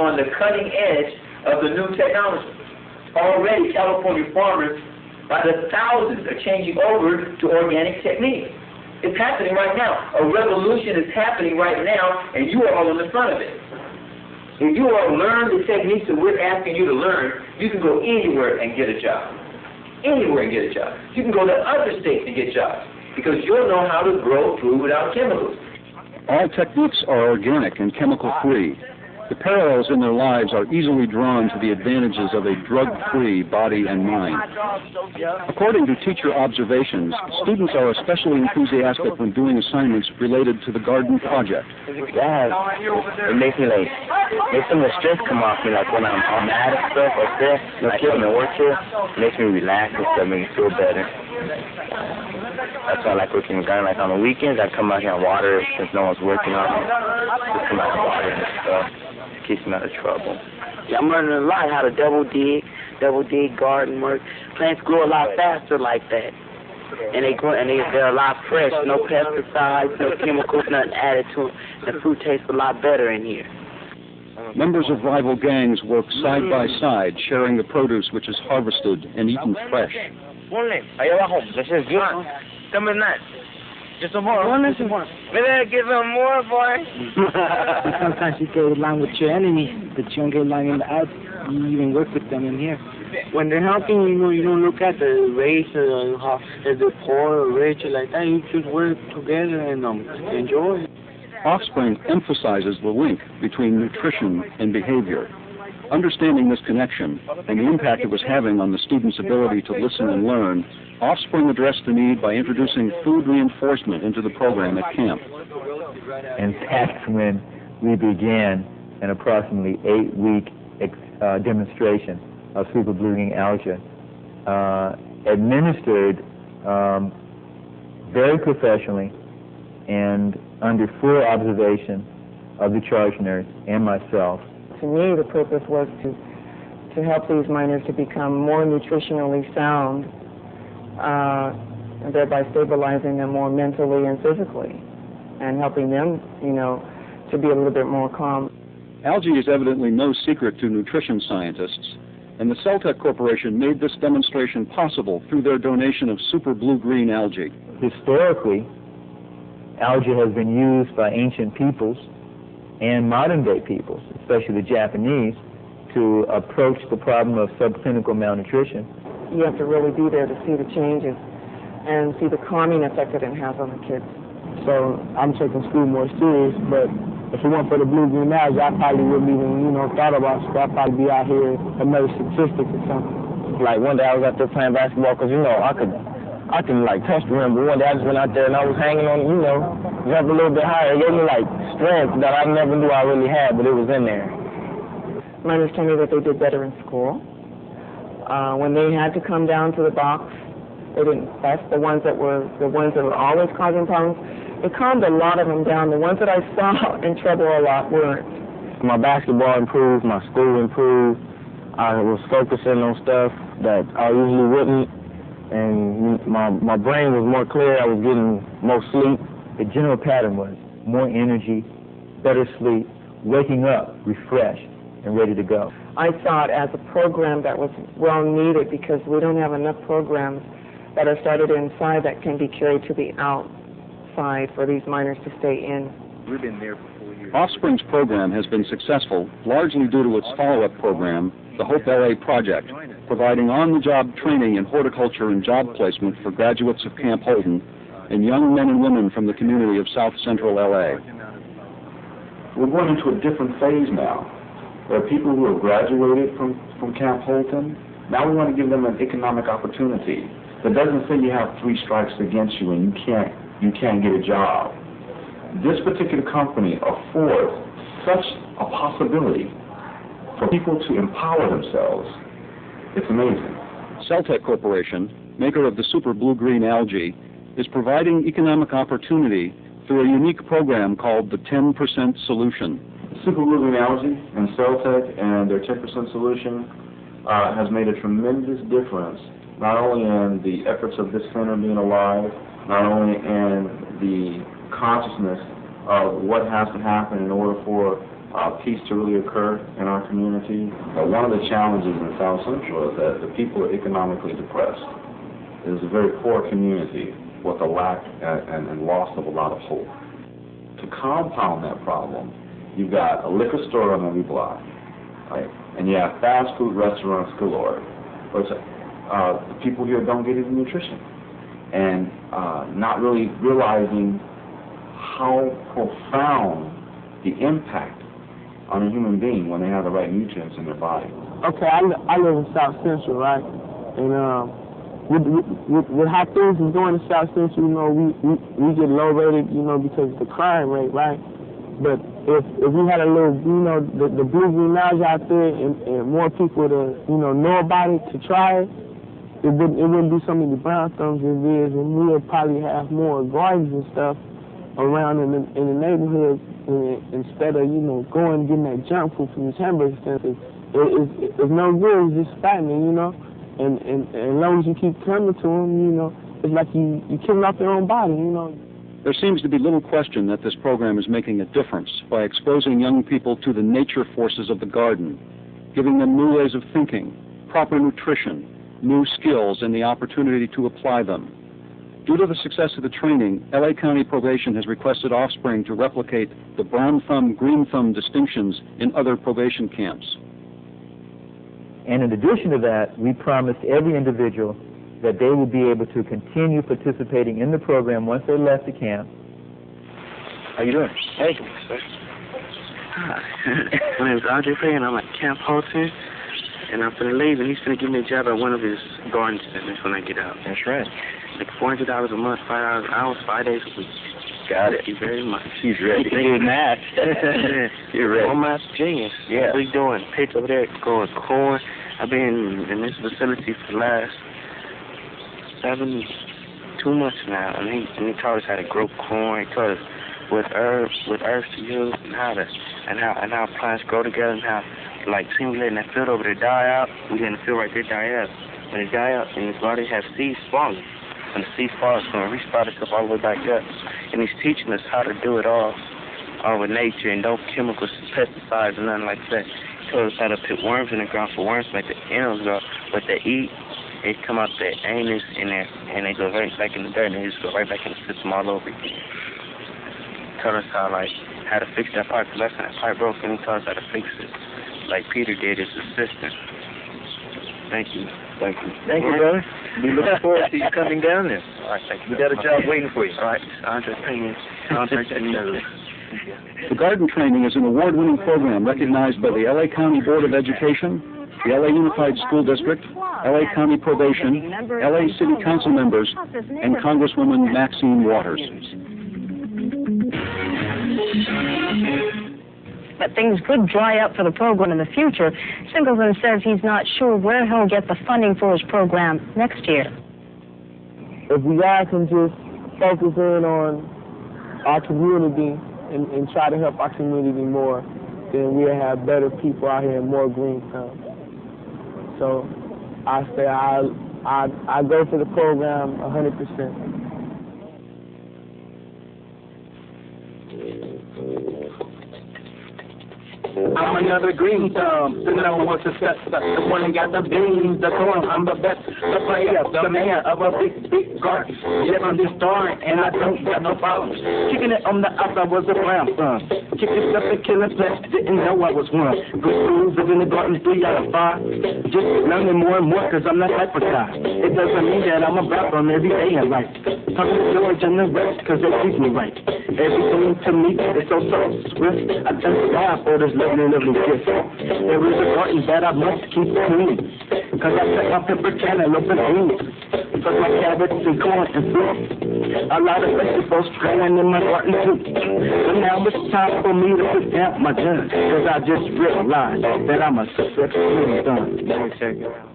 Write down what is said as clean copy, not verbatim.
on the cutting edge of the new technology. Already, California farmers, by the thousands, are changing over to organic techniques. It's happening right now. A revolution is happening right now, and you are all in the front of it. If you all learn the techniques that we're asking you to learn, you can go anywhere and get a job. Anywhere and get a job. You can go to other states and get jobs, because you'll know how to grow food without chemicals. All techniques are organic and chemical-free. The parallels in their lives are easily drawn to the advantages of a drug-free body and mind. According to teacher observations, students are especially enthusiastic when doing assignments related to the garden project. Yeah, it makes me makes some of the stress come off me, like when I'm mad at stuff or stressed, like when I work here, it makes me relax and stuff, makes me feel better. That's why I like working in the garden. Like on the weekends, I come out here and water since no one's working on it. Just come out and water and stuff. Keeps me out of trouble. Yeah, I'm learning a lot how to double dig, garden work. Plants grow a lot faster like that, and they're a lot fresh. No pesticides, no chemicals, nothing added to them. The fruit tastes a lot better in here. Members of rival gangs work side by side, sharing the produce which is harvested and eaten fresh. Just some more. Maybe give them more, boy. Sometimes you get along with your enemies, but you don't get along in the out. You even work with them in here. When they're helping you, you don't look at the race or how if they're poor or rich or like that. You just work together and enjoy. Offspring emphasizes the link between nutrition and behavior. Understanding this connection and the impact it was having on the students' ability to listen and learn, Offspring addressed the need by introducing food reinforcement into the program at camp. And that's when we began an approximately 8-week demonstration of super blue-green algae, administered very professionally and under full observation of the charge nurse and myself. To me, the purpose was to help these miners to become more nutritionally sound, and thereby stabilizing them more mentally and physically, and helping them, to be a little bit more calm. Algae is evidently no secret to nutrition scientists, and the CellTech Corporation made this demonstration possible through their donation of super blue-green algae. Historically, algae has been used by ancient peoples and modern-day peoples, especially the Japanese, to approach the problem of subclinical malnutrition. You have to really be there to see the changes and see the calming effect that it has on the kids. So I'm taking school more serious, but if it weren't for the blue-green algae, I probably wouldn't even, thought about school. I'd probably be out here another statistic or something. Like one day I was out there playing basketball because, I can touch the rim, but one day I just went out there and I was hanging on, jump a little bit higher. It gave me strength that I never knew I really had, but it was in there. Miners told me that they did better in school. When they had to come down to the box, they didn't fuss. The ones that were always causing problems, it calmed a lot of them down. The ones that I saw in trouble a lot weren't. My basketball improved, my school improved. I was focusing on stuff that I usually wouldn't, and my brain was more clear. I was getting more sleep. The general pattern was more energy, better sleep, waking up refreshed and ready to go. I saw it as a program that was well needed because we don't have enough programs that are started inside that can be carried to the outside for these miners to stay in. We've been there for 4 years. Offspring's program has been successful largely due to its follow-up program, the Hope LA Project, providing on-the-job training in horticulture and job placement for graduates of CampHolton and young men and women from the community of South Central LA. We're going into a different phase now. There are people who have graduated from CampHolton. Now we want to give them an economic opportunity. That doesn't say you have 3 strikes against you and you can't get a job. This particular company affords such a possibility for people to empower themselves. It's amazing. CellTech Corporation, maker of the super blue-green algae, is providing economic opportunity through a unique program called the 10% Solution. Super blue-green algae and CellTech and their 10% solution has made a tremendous difference, not only in the efforts of this center being alive, not only in the consciousness of what has to happen in order for peace to really occur in our community. But one of the challenges in South Central is that the people are economically depressed. It is a very poor community with a lack and loss of a lot of hope. To compound that problem, you've got a liquor store on every block, right? And you have fast food restaurants galore. But the people here don't get any nutrition, and not really realizing how profound the impact on a human being when they have the right nutrients in their body. Okay, I live in South Central, right? And with how things is going in South Central, you know, we get low rated, you know, because of the crime rate, right? But if we had a little, you know, the blue green lounge out there and more people to, you know about it, to try it, it wouldn't be so many brown thumbs as it is, and we would probably have more gardens and stuff around in the neighborhood instead of, you know, going and getting that junk food from these hamburger stands. It's no good, it's just fattening, you know. And as long as you keep coming to them, you know, it's like you killing off their own body, you know. There seems to be little question that this program is making a difference by exposing young people to the nature forces of the garden, giving them new ways of thinking, proper nutrition, new skills, and the opportunity to apply them. Due to the success of the training, LA County Probation has requested Offspring to replicate the brown thumb, green thumb distinctions in other probation camps. And in addition to that, we promised every individual that they will be able to continue participating in the program once they left the camp. How you doing? Hey. Hi. My name is Andre Frey, and I'm at CampHolton, and I'm going to leave, and he's going to give me a job at one of his garden centers when I get out. That's right. Like $400 a month, 5 hours, 5 days a week. Got it. Thank you very much. He's ready. You're math. You're ready. I'm math genius. Yeah. What are you doing? Pitch over there growing corn. I've been in this facility for the last 2 months now, and he taught us how to grow corn. He taught us what herbs to use, and how plants grow together, and how, like, simulating that field over there die out. We letting the field right there die out. When it die out, and his body has seeds spawning. When the seed falls, it's going to resprout itself all the way back up. And he's teaching us how to do it all with nature, and no chemicals, pesticides, and nothing like that. He told us how to put worms in the ground for worms to make the animals grow. What they eat, it come out their anus in there, and they go right back in the dirt, and they just go right back in the system all over again. He taught us how to fix that pipe, because last time that pipe broke, and he taught us how to fix it, like Peter did his assistant. Thank you. Thank you. Thank you, brother. We look forward to you coming down there. All right, thank you. We got a job waiting for you. All right, Andre Payne. The garden training is an award-winning program recognized by the LA County Board of Education, the LA Unified School District, LA County Probation, LA City Council members, and Congresswoman Maxine Waters. But things could dry up for the program in the future. Singleton says he's not sure where he'll get the funding for his program next year. If we all can just focus in on our community and try to help our community more, then we'll have better people out here and more green thumbs. So I say I go for the program 100%. I'm another green thumb, the number one success, the one that got the beans, the corn. I'm the best, the player, the man of a big garden. Yeah, I'm just starting, and I don't got no problems. Kicking it on the outside was a brown thumb. Kicking stuff and killing plants, didn't know I was one. Good schools, live in the garden 3 out of 5. Just learning more and more, cause I'm not hypertized. It doesn't mean that I'm about them every day in life. Talking to George and the rest, cause they treat me right. Everything to me is so swift. I thank God for this lovely gift. There is a garden that I must keep clean, cause I set my pepper cantaloupe and beans, plus my carrots and corn and fruit. A lot of vegetables growing in my garden too. But now it's time for me to put down my gun, cause I just realized that I'm a successful son. Let me check it out.